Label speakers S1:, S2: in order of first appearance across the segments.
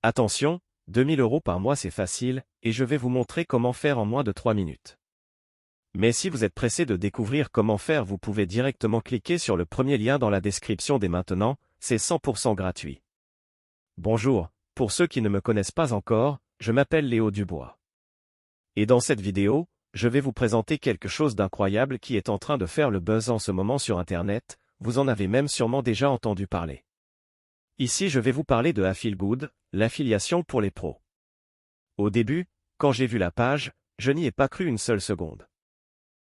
S1: Attention, 2000 € par mois c'est facile, et je vais vous montrer comment faire en moins de 3 minutes. Mais si vous êtes pressé de découvrir comment faire, vous pouvez directement cliquer sur le premier lien dans la description dès maintenant, c'est 100% gratuit. Bonjour, pour ceux qui ne me connaissent pas encore, je m'appelle Léo Dubois. Et dans cette vidéo, je vais vous présenter quelque chose d'incroyable qui est en train de faire le buzz en ce moment sur Internet, vous en avez même sûrement déjà entendu parler. Ici je vais vous parler de AffiliGood, l'affiliation pour les pros. Au début, quand j'ai vu la page, je n'y ai pas cru une seule seconde.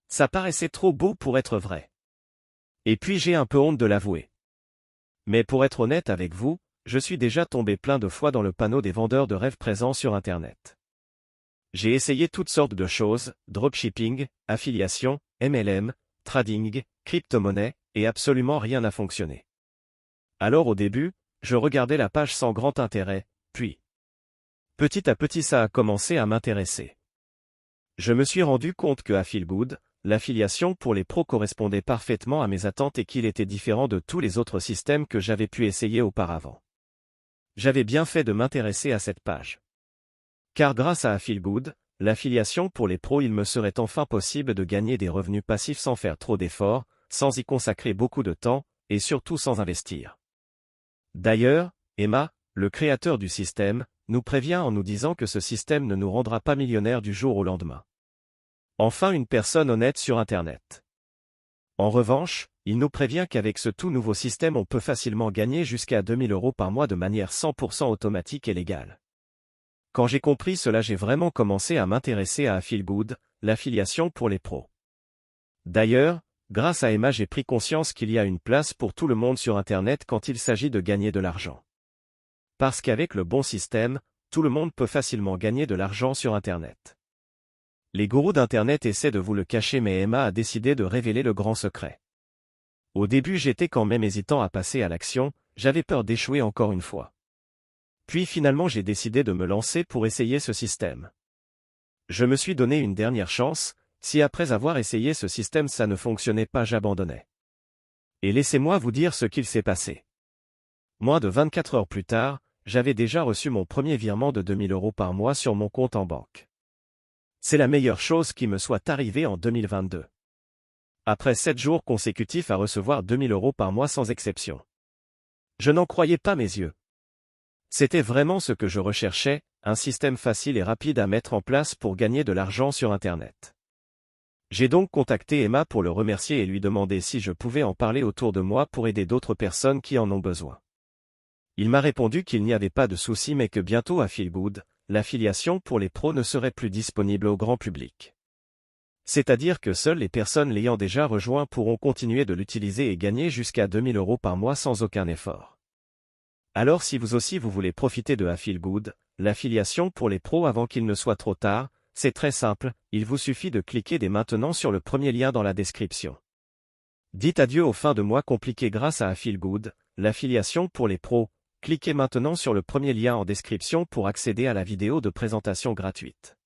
S1: Ça paraissait trop beau pour être vrai. Et puis j'ai un peu honte de l'avouer. Mais pour être honnête avec vous, je suis déjà tombé plein de fois dans le panneau des vendeurs de rêves présents sur Internet. J'ai essayé toutes sortes de choses, dropshipping, affiliation, MLM, trading, crypto-monnaie, et absolument rien n'a fonctionné. Alors au début, je regardais la page sans grand intérêt, puis petit à petit ça a commencé à m'intéresser. Je me suis rendu compte que AffiliGood, l'affiliation pour les pros correspondait parfaitement à mes attentes et qu'il était différent de tous les autres systèmes que j'avais pu essayer auparavant. J'avais bien fait de m'intéresser à cette page. Car grâce à AffiliGood, l'affiliation pour les pros, il me serait enfin possible de gagner des revenus passifs sans faire trop d'efforts, sans y consacrer beaucoup de temps, et surtout sans investir. D'ailleurs, Emma, le créateur du système, nous prévient en nous disant que ce système ne nous rendra pas millionnaires du jour au lendemain. Enfin une personne honnête sur Internet. En revanche, il nous prévient qu'avec ce tout nouveau système on peut facilement gagner jusqu'à 2000 € par mois de manière 100% automatique et légale. Quand j'ai compris cela, j'ai vraiment commencé à m'intéresser à AffiliGood, l'affiliation pour les pros. D'ailleurs, grâce à Emma, j'ai pris conscience qu'il y a une place pour tout le monde sur Internet quand il s'agit de gagner de l'argent. Parce qu'avec le bon système, tout le monde peut facilement gagner de l'argent sur Internet. Les gourous d'Internet essaient de vous le cacher, mais Emma a décidé de révéler le grand secret. Au début, j'étais quand même hésitant à passer à l'action, j'avais peur d'échouer encore une fois. Puis finalement j'ai décidé de me lancer pour essayer ce système. Je me suis donné une dernière chance, si après avoir essayé ce système ça ne fonctionnait pas, j'abandonnais. Et laissez-moi vous dire ce qu'il s'est passé. Moins de 24 heures plus tard, j'avais déjà reçu mon premier virement de 2000 € par mois sur mon compte en banque. C'est la meilleure chose qui me soit arrivée en 2022. Après 7 jours consécutifs à recevoir 2000 € par mois sans exception. Je n'en croyais pas mes yeux. C'était vraiment ce que je recherchais, un système facile et rapide à mettre en place pour gagner de l'argent sur Internet. J'ai donc contacté Emma pour le remercier et lui demander si je pouvais en parler autour de moi pour aider d'autres personnes qui en ont besoin. Il m'a répondu qu'il n'y avait pas de souci, mais que bientôt AffiliGood, l'affiliation pour les pros, ne serait plus disponible au grand public. C'est-à-dire que seules les personnes l'ayant déjà rejoint pourront continuer de l'utiliser et gagner jusqu'à 2000 € par mois sans aucun effort. Alors si vous aussi vous voulez profiter de AffiliGood, l'affiliation pour les pros avant qu'il ne soit trop tard, c'est très simple, il vous suffit de cliquer dès maintenant sur le premier lien dans la description. Dites adieu aux fins de mois compliquées grâce à AffiliGood, l'affiliation pour les pros, cliquez maintenant sur le premier lien en description pour accéder à la vidéo de présentation gratuite.